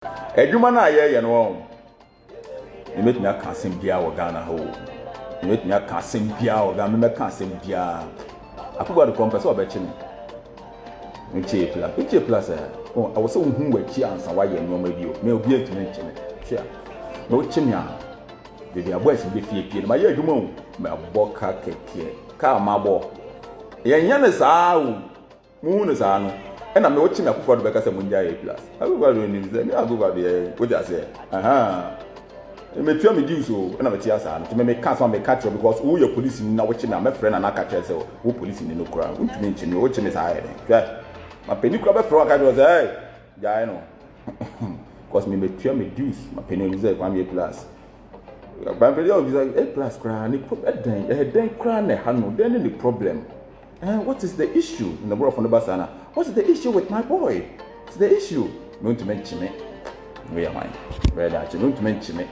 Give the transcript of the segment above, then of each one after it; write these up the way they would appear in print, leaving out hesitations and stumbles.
Adwuma na ye no e metumi aka asem bia wo Ghana ho e metumi aka asem bia wo Ghana me ka asem bia akugwa de kompese obechi me nche plus oh I was so hu wachi ansa wa ye no ma bio me obi etumi nche me hwea na o chi me a bia boys be fie ma ye adwuma o me aboka keke ka ma bo ye nya ne saa o mu ne saa no and I'm watching a couple of because I'm plus. I will go to the I go there. What I say? Me tell me do so, and I'm a tiasa to make cancel me catch because who your police in now watching my friend and I catch yourself. Who police in no crowd? Who to mention you watching is higher. My penny club for I was yeah, I know. Because me tell me deuce, my penny is 1 year plus. But A plus crown, it put a then crown a hand, then the problem. What is the issue in the world from the Basana? What is the issue with my boy? What's the issue? Don't to mention me. We are mine. Very actually, don't to mention me.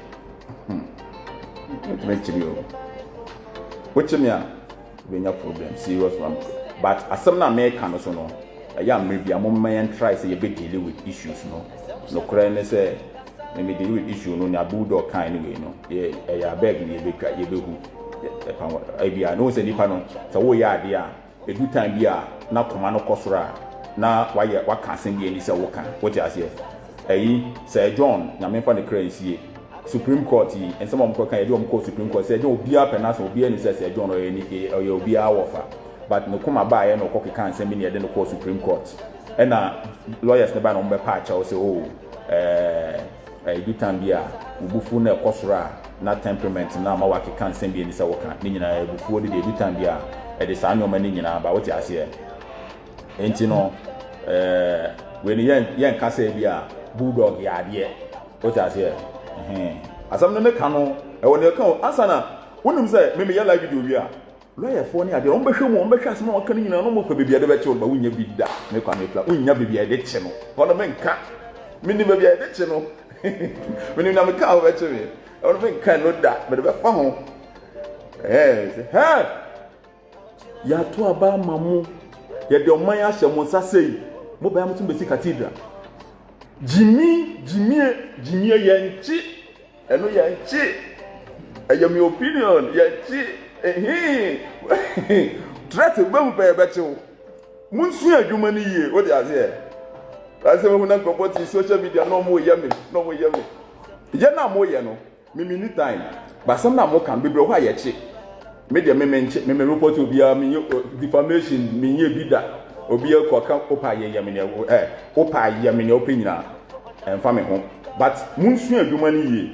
Don't to mention you. Which me we no problem. Serious one. But as some na make can also no. I am maybe a moment try say you be dealing with issues no. No crane say me deal with issue no na bulldog kind anyway no. Yeah, I beg you be who. I be I know say nipa no. So wo ya ade a edu time bia na koma no kosora na waka asem bia ni se woka what you say Sir John na me fa ne crazy Supreme Court yi and some of them can do Supreme Court say John obia penance obia ni say Sir John or any obia wofa but no come ba no ko keka asem ni de no call Supreme Court and lawyers ne ba no be pa cha say edu time bia ubufu na kosora na temperament na ma waka kan asem bia ni se woka ni nyina ubufu de edu time bia e de sa nyoma ni nyina ba what you say enti no when yen kasa bia bulldog ya de what you say asam no ka no e woni ka asana wonim say me ya live video wi a lawyer for ni ade on behwe mu on behwe asem o ka ni nyina no mo pa bibia de be che ba wonya bi da me kwa me pla wonya bibia de che no hono me nka me ni bibia de che no me ni na me ka o be che me hono me nka no da be be fa ho ya to aba mamu ya de oman ya hye mo sasei mo ba mutum besi cathedral jimi yanchi eno yanchi aya mi opinion yanchi threat be mu be becho munsu adwuma ni ye what dey say ase mo na go ti social media no mo ye me ye na mo ye no me ni time but some na mo kan bebre ho aye chi media me report obia me defamation me ye bida obia ko ka opa ye me opa ye me opinion emfa me ho but munsu adwuma ni ye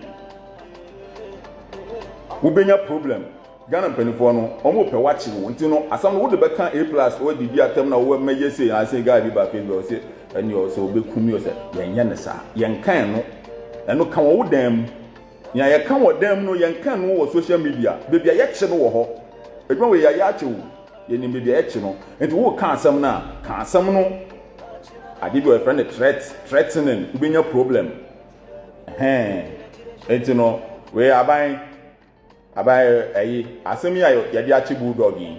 wo benya problem Ghana penifo no omo pe wachi wo nti no asam no wo de beka A+ o di bia tem na wo meye say I say guy bi ba Facebook say ani o so obekumi o say yenye ne sa yenkan no eno ka wo dem ya ye kan wo dem no yenkan no wo social media bebia ye kye no wo ho edwuma we ya kye wo ye ni bebia ye kye no enti wo kan asam na kan asam no ade bi o friend threatening ubenya problem enti no we abai asem ya ye de achi bulldog yi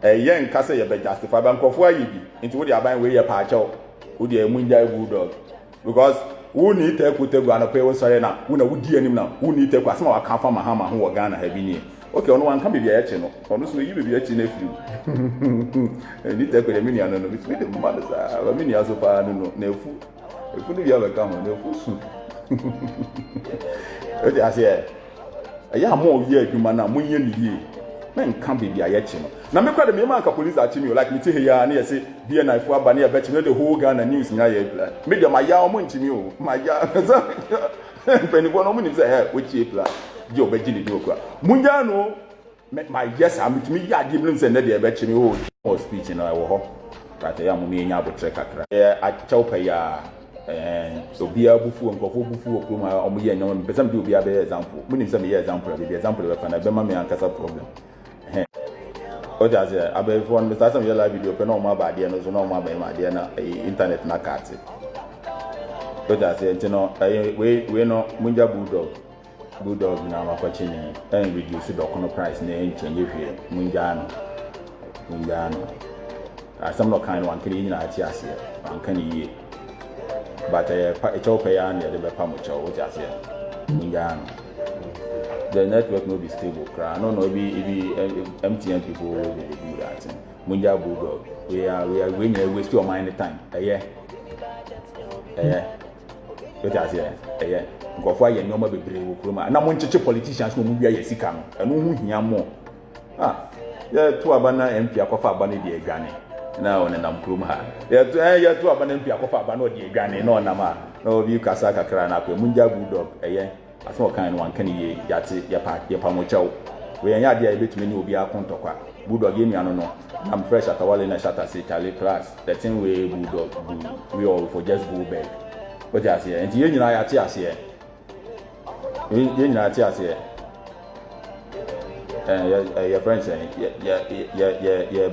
ye nka se ye be justify ban kofo ayi bi enti wo de abai we ye pa acho wo de emunja bulldog because who need take kutegu anape wo sore na wo na wudi anim na who need take asema wa kan fa mahama ho wo Ghana ha bi ni okay ono wan kan bibia ya che no ono so yi bibia chi na firi ni take de mini ano no bi de mama sa ba mini aso pa no na efu ni bia ba ka ho na efu su o ti ase ya mo ye adwuma na mo ye ni ye men kan bibia ya che no na me kwa de me ma ka police achi me like me ti he ya na ye se bia na ifu aba na ye be chi me the whole Ghana news nya ye media ma ya o mo nchimi o ma ya penifo no mo ni say we chi pla je obeji ni okwa munja no my yes am to me ya di blim say na de be chi me o speech na wo ho but ya mo me nya abotre kakra a chawpa ya obia bufu nkofo bufu okru ma o mo ye nyam be sam di obia be example mo ni say me example be example be fa na be ma me ankasa problem o ja say abai phone Mr. Sam live video pe no ma ba de no so no ma ba ma de na internet na card o ja say ntino we no munja bulldog na ma kwa chini and reduce the kono price na enchenye hwe munja no asam no kind one kini na ati ase an kan yi but a chow pay and the pamucho, just here. The network will be stable. I don't know if MTN people will do that. Munja Bulldog, we are winning, waste your mind time. Yeah. What I say, go for your normal baby. And I'm one to politicians who will be a sick and who hear more. Yeah, two abana MP Akofa Bani de Gani. Now, and I'm Kruma. Yeah, two abana MP Akofa Bano de Gani, no Nama, no view Kasaka Krana, Munja Bulldog, I saw kind one can ye yati yapamocho. We are not able to many be a contokwa. Bulldog in no. I'm fresh at all in a shatter say Charlie class. The same way Bulldog we all for just go back. What I say, and you and I are tears here. You and I are tears here. Your friend saying, yeah,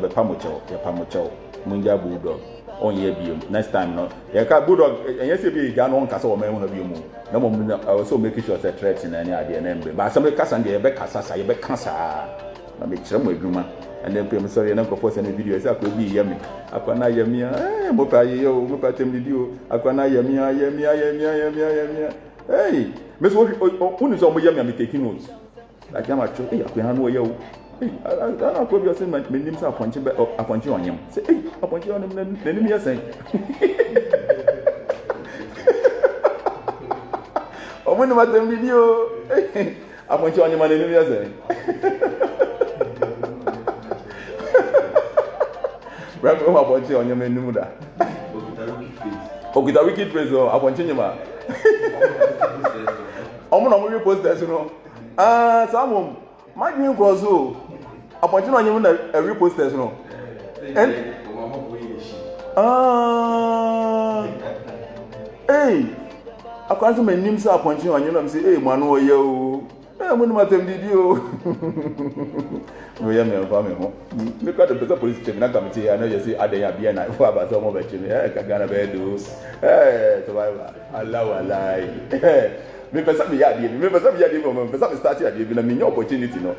but Pamucho, Munja Bulldog. On ye be next time, no. Yeah, Bulldog, and yes, be gun on castle, man, have you move. No more, I also make sure that threats in any idea, and but some Cassan, the Becassa, you Becassa. I make some way, Gruma. And then I'm sorry, I'm for any videos. I could be yummy. I can I yamia, Mopayo, Mopatem video. I can I yamia. Hey, Miss Who is on my yummy taking notes? Like I'm at you, I can know you. I don't know if my names are punching on him. Say, hey, upon you on him, then me say. Oh, when about the video, I want you on your money, say. Right, I want you on your menu. Oh, with a wicked face, I want you. I'm going to post that, you know. Some my dream was so. I want you on your repost that, you know. And hey, I can't see my name, so I want you on your say, hey, Manu, yo. I'm going to tell you. We are my family. Look at the police station. I come here. I know you see, I didn't be a night for about some of it. I can't bear those. Hey, survivor. Allah. Me pesa me yadi. Me pesa me yadi. Me pesa me start yadi. Me na me opportunity no.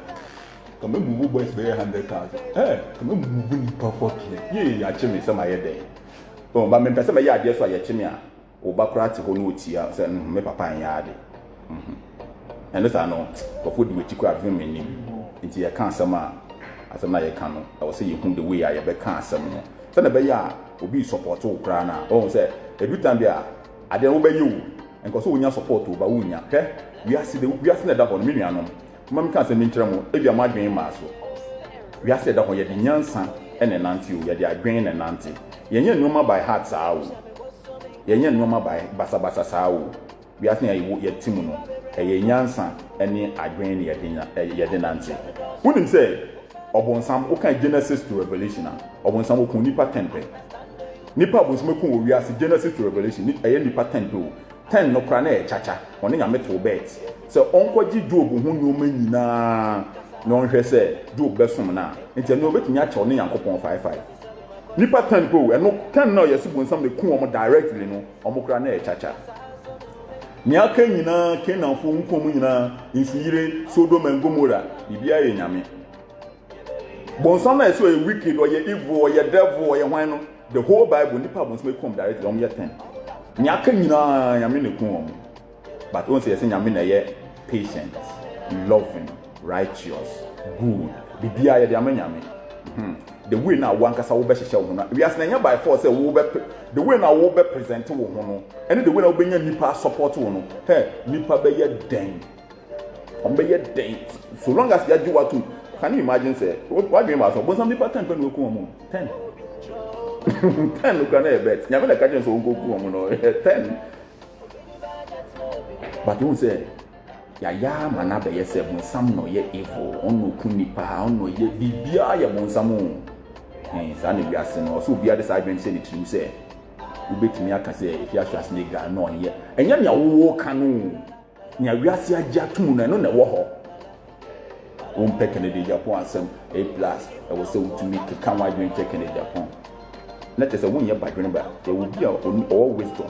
Come move boys be 100,000. Hey, come move ni pa 40. Ye ya chime some aye dey. Oh, but me pesa me yadi so ya chime a. O ba kra te ho no otia say me papa an yadi. And this I know. Go food we ti kra me ni. Nti ya kan sama asama ya kan no. I will say you the way I be kan asam no. Say na be ya obi support o kra na. Oh say every time there ade wo be you. And because we support over Unia, okay? We are seeing that on million. Mamma can't say Mintramo, if you are my dream master. We are said that when you're the young son and an auntie, you're the grain and auntie. You're no by heart sow. You're no by Bassa sow. We are saying you're Timono, a young son, and a grain your dinner auntie. Wouldn't say, or some okay Genesis to Revelation, or when some who nipa temple. Nipa was making we are Genesis to Revelation, a nipa temple. 10 no krana chacha oni nya metal bet so onkoji Job hu nyoma nyina no nhwe se Job besom na enti no betumi acha oni yankopon 55 nipa 10 go eno 10 no yesibon sam de ku omo directly no omo krana chacha ni aka nyina kenanfo nkom nyina insuyire Sodom and Gomorrah bibia ye nyame bonsam na so e wicked or ye evil or ye devil or ye hwan no the whole Bible nipa bonsam come directly omo ye 10 Nyaka nyina nyame ne ku omo but once you say nyame na ye patient loving righteous good bibia ye de amanyame the way na wankasa wo be hyehyɛ wo na we as na nya by force say wo be the way na wo be present wo ho no and the way na wo be nya nipa support wo no hey nipa be ye den on be ye den so long as you do what to can you imagine say what dream about so some nipa 10 pe no ku omo 10 10 look at bet. Nyame na kaje so go ku omo no 10. But you say ya mana be yes ebun sam no ye evil onu ku nipa onu ye bibia ye bon sam o. Sa na bi ase no so bia de sa adwen say ni trim say u betimi aka say if you as nigga no ye. Enya nya wo kanu. Nya wiase agya tum no na wo ho. On peke ne de Japan asem A+ e wo say utumi keka wa adwen check ne Japan. Not just a 1 year by Greenba, there will be all wisdom.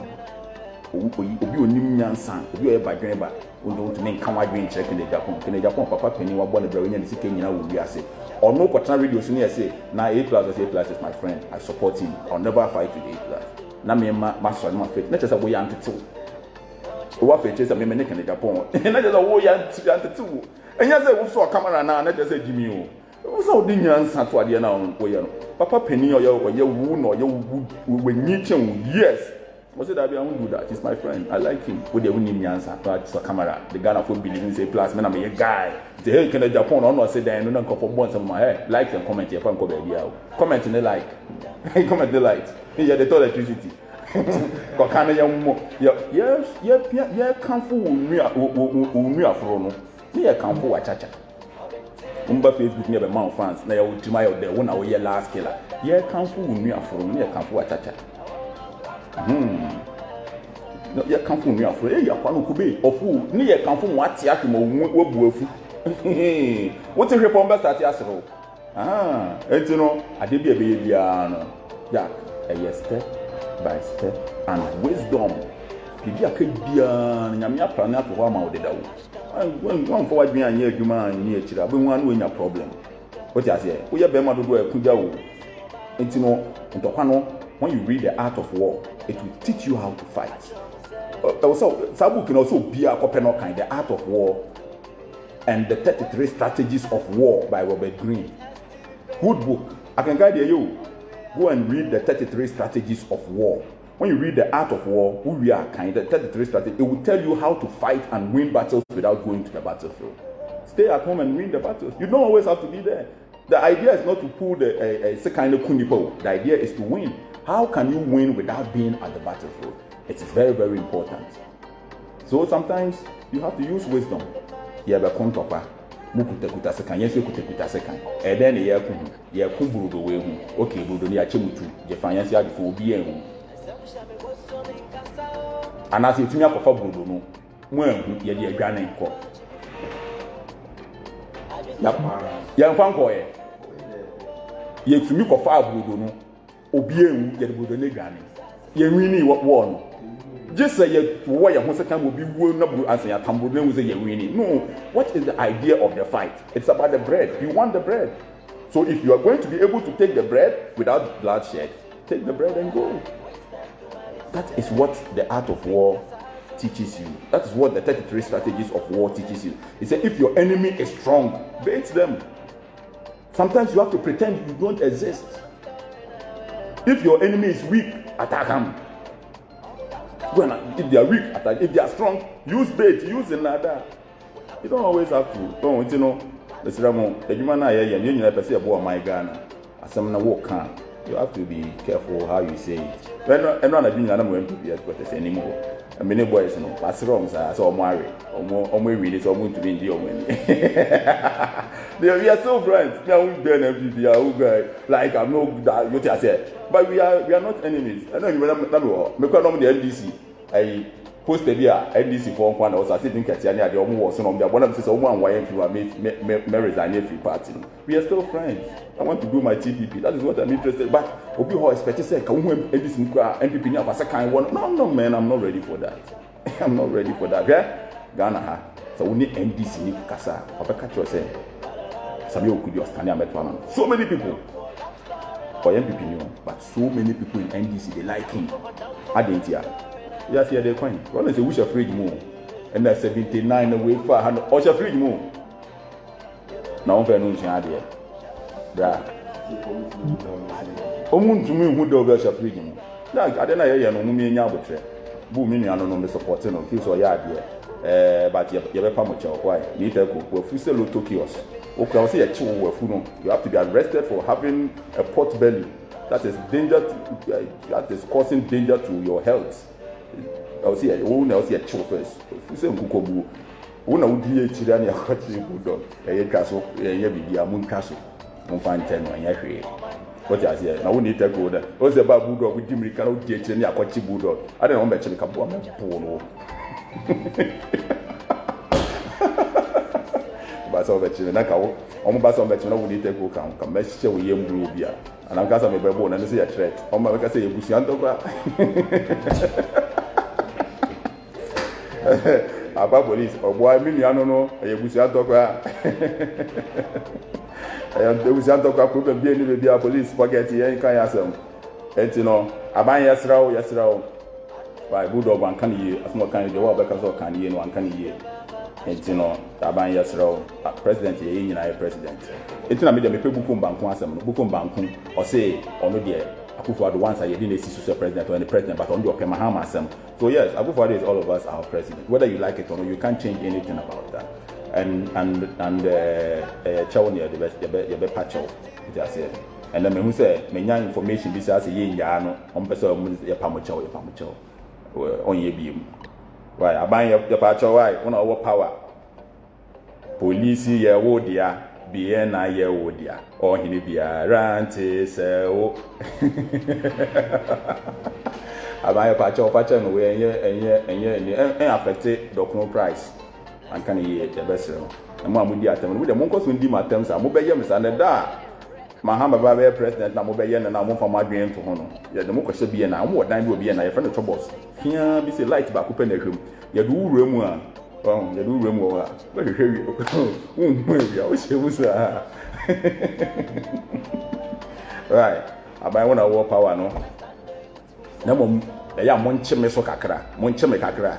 Obi onim nyansa, obi e ba Greenba, we don't make come out doing check in the Japan, Papa Penny, what born a brilliant and seeking will be as say. Or no quarter radio soon say, now A+ is my friend, I support him, I'll never fight with A+. na me ma so no afet na chese wo ya ntete wo afet chese me ne kan Japan na chese wo ya ntete wo enya se wo so camera na chese Jimmy o wo so di nyansa to ade na wo ya no papa pani o ye wu no ye wu nyi chen yes I said I won't do that. He's my friend. I like him. With the winning answer, but so camera. The Ghana phone believing say plus man, I'm a guy. Say hey, can the Japan or not say that? No, no, for once on my head. Like and comment here. Come here. Comment in the like. Comment the like. Yeah, they told electricity. Ko kana ya mo. Yeah. Come for me afro no. Me come for wachacha. Umba Facebook near the Mount France. Na ya ultima ya de wona we last killer. Yeah, come for me afro. Me come for wachacha. No, you come from me afro. Hey, you are kube. Ofu, ni you come from what ya mo wo buafu. What is report best at yasro? And you know, I did be a baby no. Yeah, a step by step and wisdom. Bibi akebia nyame plan na to ho ma odeda wo. One forward me anya adwuma anya akira. Be wan no nya problem. What you say? Wo ye be ma dodo akuja wo. Enti no, ntokwa no when you read The Art of War, it will teach you how to fight. Also, Sabu can also be a copeno kind, The Art of War, and the 33 Strategies of War by Robert Greene. Good book. I can guide you. Go and read the 33 Strategies of War. When you read The Art of War, who we are kind, the 33 strategies, it will tell you how to fight and win battles without going to the battlefield. Stay at home and win the battles. You don't always have to be there. The idea is not to pull the kind of kunipo. The idea is to win. How can you win without being at the battlefield? It is very, very important. So sometimes you have to use wisdom. You have a contopa. Mukutakuta second, yes, you kutakuta second. And then you kumburu the way. Okay, Budo ni achemutu. The finance yard for being. And as you think of Budo, no, when you are granny court. Young Fancoy. You to me for 5 Budo, no. Obien get Budo Negani. You really what one. Just say you why your second will be one up as a tumble then with a winning. No, what is the idea of the fight? It's about the bread. You want the bread. So if you are going to be able to take the bread without bloodshed, take the bread and go. That is what the art of war teaches you. That is what the 33 strategies of war teaches you. It says if your enemy is strong, bait them. Sometimes you have to pretend you don't exist. If your enemy is weak, attack them. If they are weak, attack. If they are strong, use bait, use another. You don't always have to. Don't you know? The human eye, and you never say about my Ghana. As someone walk can. You have to be careful how you say it. And not being an MPP but it's anymore. And many boys know what's wrong, sir. So I'm married. Or really, so I'm going to be in the we are so friends. We are MPP, like I'm no what I said. But we are not enemies. I don't even know. Because I'm the NDC. I posted here NDC for one. I was sitting at the almost on the one of the one why you resign free party. We are still friends. I want to do my TPP. That is what I'm interested. But Obi Ho expect to say, "Can we NDC MPP now for second one?" No, man, I'm not ready for that. I'm not ready for that. Okay, Ghana. So we need NDC ni kasa. Obeka cho say, Sabi Okudi Ostani Ametwana. So many people. For MPP, no, but so many people in NDC they like him. I didn't hear. Yes, yeah, they're fine. One is a wish of free more, and that's 79 away for 100. Or shall free more. Now, I'm very there. Yeah. To me, who do shall free more? Like, I don't know, no me in Yabutre. Booming, I don't know the supporting of feels or yard here. But you have a pamucha, why? You take a Fuselo Tokios. Okay, I'll say a chill. You have to be arrested for having a pot belly. That is danger. That is causing danger to your health. I'll see a chill first. If you say Kukobu, una would be a Chirani, a country bulldog, a castle, a moon castle. Don't find 10 when you're here. What I say, I wouldn't take order. What's about bulldog with Jimmy Cano, Jitch, a country bulldog? I don't know, mention a couple of polo. So that you know, I'm about some better. We need to go come message with you, Blubia, and I'm going to be born and say a threat. I'm going to say, Busianto. About police, or boy, Miliano, a Busianto. And the Busianto could be a police spaghetti and Kayasam. And you know, aban yesraw why bulldog one can ye asmo kan de wa be ka so kan ye no one can ye enti no aban yesraw president ye nyina ye president enti na me de me pe buku mbanku asem no buku mbanku o say ono de Akufo-Addo once I didn't see the president or the president, but on the Mahama Assem. So yes, Akufo-Addo is all of us our president. Whether you like it or not, you can't change anything about that. And Chawnia the be patch off. And then who say me nya information this as ye no on person ye pamucho on ye beam. Why aban ye patch why on our power. Police ye wo dia bien na ye wo dia o hini bia ranti se o abaya pacha no we enye affect document price and can ye the best no mo amudi atem we de mo nkoso ndi matem sa mo beye msa na da mahamba ba be president na mo beye na mo fa madwen to ho no ye de mo kwese bie na mo dan bi obi na ye fa no troubles fia bi se light ba ko pe na hwem ye do wura mu a you do remember what? Right. I want to work power no. Namo ya monche me so kakra. Monche me kakra.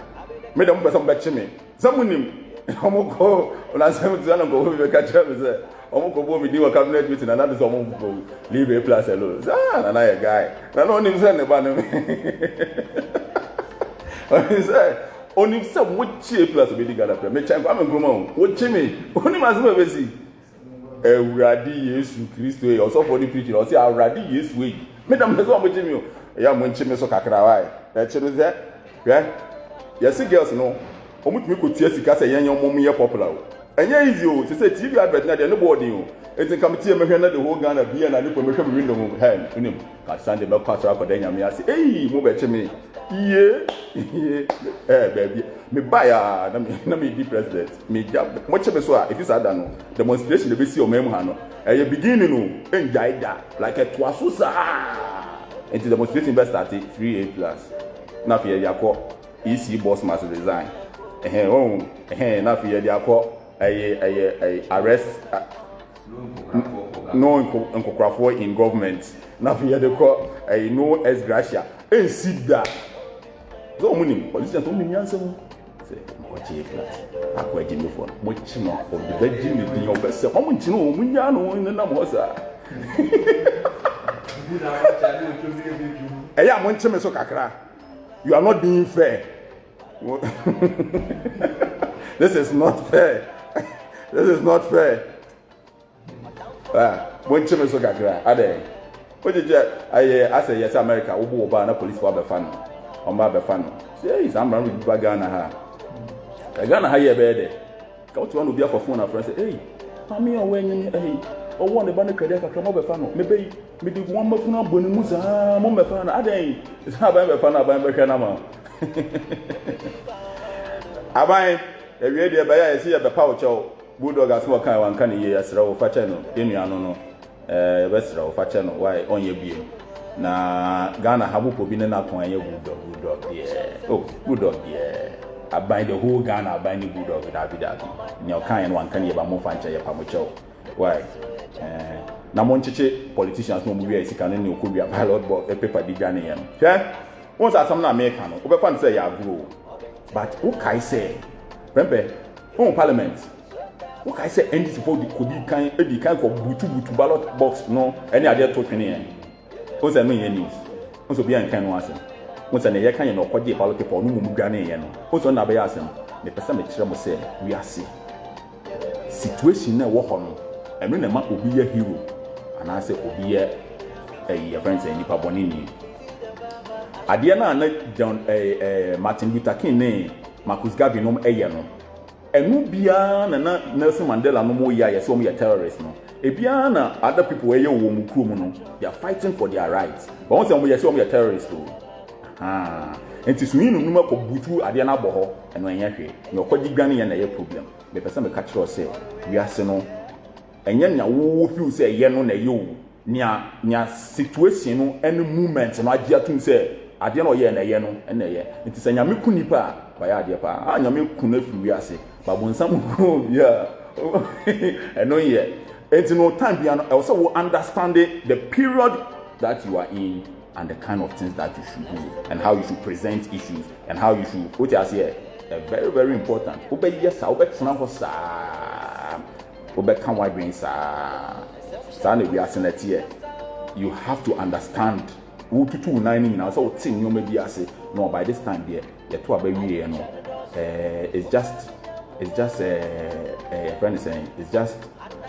Me dem person be chime. Samunim. Omoko na sam tana go be kakra me say. Omoko bo me di wa cabinet meeting na na be so omoko leave a place alone. Ah, na ya guy. Na no nim say ne ba no. I say only some what cheap plus be gather prayer. Me chan am groma wo chime. Oni ma so be si. Ewurade Yesu Kristo e also for the preaching. O say Ewurade Yesu e. Me dem so am chime o. Ya mo chime so kakra why. Na chiro say, yeah. Yes girls no. Omutumi ko tia sika say yen yom ye popular o. Enye easy o. Say TV advert na dey no boarding o. Enti come tie me hwe na the whole Ghana bia na nipo me hwe me window mo. Hey, unim. Ka Sunday be kwatra akoda nyame ase. Hey, mo be chime. Baby, me buy na me di president. Me job. Mo chebe so if you say that no, demonstration dey be see o mem ha no. Beginning no, enjoy that like a twasusa. And the demonstration be start 3A+. Na fi ya ko EC boss must resign. Na fi ya ko arrest no nkokrafo in government. Na fi ya de ko no ex gratia. And sit that. So many politicians don't mean answer. Say, what you class? I quite give you for much more of the bedroom in your best. How much you know, when you know in the Namosa. I am one chimney so kakra. You are not being fair. This is not fair. This is not fair. One chimney so kakra. Are they? What did you say? Yes, America, Ubu Obana police for the fan. Omba be fan. Say I'm run with Ghana ha. Ghana ha ye be there. Ka to one obi for phone na friend say, "Hey, mami o wen hey, o won the ban credit ka mo be fan no. Me be me di one mafu na bonu mu za mo be fan na adan. Sa ban be fan na ban be hwe na ma." Aban e wie de be ya esi ye be pa o chew. Bulldog as mo kan wan kan ye asra wo fa che no. Enu anu no. Be sra wo fa che no. Why onye biem. Na Ghana habu po bi na kon anye bulldog yeah. Oh, bulldog yeah. Aban the whole Ghana aban ni bulldog that be. Nyo kan wan kan ye ba mo fanche ye pa mo chew. Why? Na mo ncheche politicians no mu wi asika ne okobia ballot box paper di Ghana yen. Hwe? Won sa sam na America no. Obe fan say ya grow. But who kai say? Remember, on parliament. Who kai say NDC for the kodi kan edi kan ko butu ballot box no any ade to twene yen. Who say no yen news. Who so bia nkan no asem. Who say na ye kan ye no kwaje ballot paper no mu Ghana yen no. Who so na be asem. Me pesa me kire mo say we are see. Situation na wo ho no. Eno na ma obi ye hero. Ana say obi ye your friends say nipa boni ni. Ade na John Martin Luther King ne Marcus Garvey no eye no. Enu bia na Nelson Mandela no mo ya so mo ya terrorist no. Ebia na other people wey wo mu kuro mu no, they are fighting for their rights. But once mo ya so mo ya terrorist o. Enti sunyi no numa ko butu ade na bo ho eno enye hwe. Na okodi gwane ye na ye problem. Me pesa me catch you say we are no enye nya wo feel say ye no na ye o. Nya situation no any movement no agia tun say ade na ye na ye no na ye. Enti say nyame ku nipa ba ya ade pa. Nyame ku na fi wi ase. Babonsam ko yeah. Eno ye. Enti no time bia no also understand the period that you are in and the kind of things that you should do and how you should present issues and how you should what you say very very important. Obe yes obe tena ho saa obe kan wide brain saa na we are senate. You have to understand who to 9 now so tin you maybe ase no by this time there you to abawie no it's just friend is saying it's just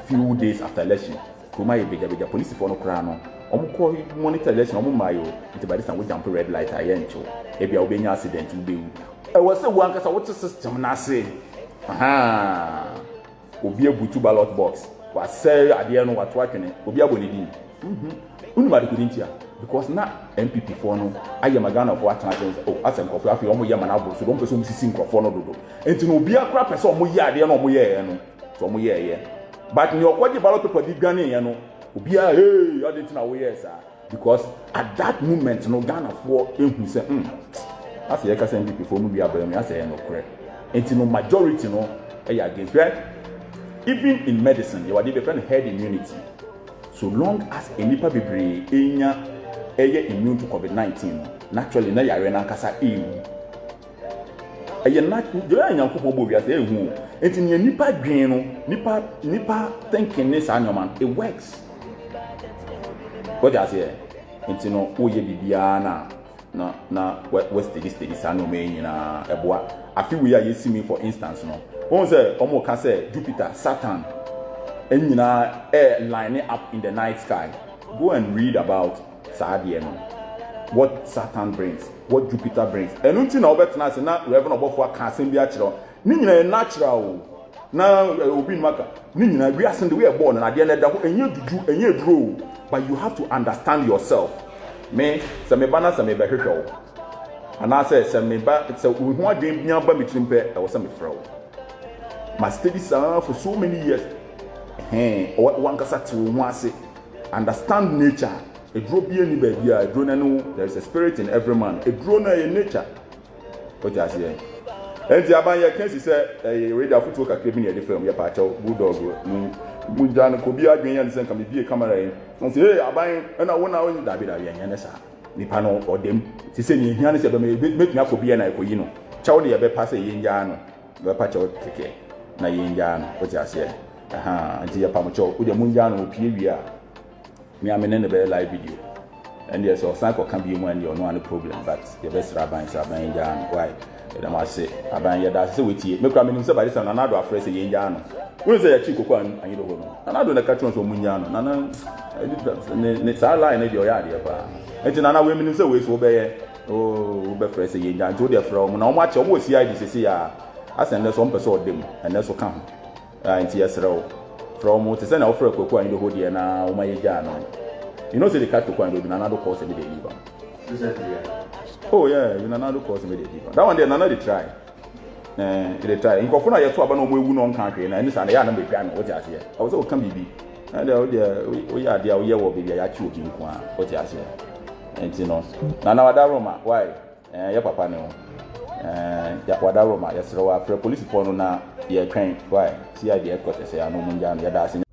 few days after election kuma ye beja police for no kra no omko monitor election omumayo it by this time we jump red light ayencho e bia obenya accident ubewu e was say one kasa what system na say obi ebutu ballot box was say ade no what twatwene obi abonedi unuma de kudintia because na MPP for no aye magana of what chances as en kofi afi omo ye mana abro so don person sisi nkofo no dodo enti no obi akra person omo ye ade no omo ye no so omo ye but ni okwaje ballot paper di gane ye no obi a hey ade tina wo ye sa because at that moment no Ghana for ehun say as ye ka say MPP for mu bi abam as ye no correct enti no majority no against right. Even in medicine you are the different herd immunity. So long as any people enya immune to COVID-19, naturally na yare na kasa ewu. Na joya nyankopon bo wiase ehu. Enti ne nipa dwen no, nipa thinking this man, it works. What I say? Enti no oye bibia na we steady sano me nyina eboa. Afi we are yesi me for instance no. Won say omo ka say Jupiter, Saturn and lining up in the night sky. Go and read about Saturn, what Saturn brings, what Jupiter brings. And until now, better now, na Reverend Obofo can send be natural. Nina natural. Now, Obi Maka. Nina we are send we are born and at the end of the and you do and you grow. But you have to understand yourself. Me, some bana some be show. And I say some ba so we want dream nyamba mitrimpe I was some fraud. My studies for so many years. One kasa to one say understand nature. A draw be any baby, a drone there is a spirit in every man. A drone in nature. What you say? And the Abaya Kensi said a radar footwork at Kevin the film, your pacho, bulldog, Munjan, Kobia, and send can be a camera. And say, hey, I buy and I want to win David Yanesa. Nipano or them. She said, Yanis make me up to be an Icoino. Chowdy a bit pass a Yinjano, the pacho ticket. Na Yinjano, what you say? Until your pamacho, with the Munjano, Pia. Me, I'm in the live video. And yes, or cycle can be when you're no problem, but your best rabbi is Aban Jan. Why? I must say, Aban Yadas with you. Make me somebody, another phrase a Yinjano. Who is a chico and you don't know? Another the cartoons of Munjano. Nana, it's our line of your yard. And then another women is always obey. Oh, be phrase a Yinjan to their from. Now, much almost see I send us one person of them, and that's what come. And yes, from what is an offer of cocoa in the hoodie and now my jano. You know, the cat to coin with another course every day. Oh, yeah, in another course every day. That one, then another try. They try. In Cofona, you have no way on country, and this and the other piano, what I say. I was all come be. And we are there, we will be a children, what I say. And you know, Nana, why? Your papa no. Yakwada Roma, yes, police for no, you're trained. Why? See, I did got to say, I know Munjan, you're dancing.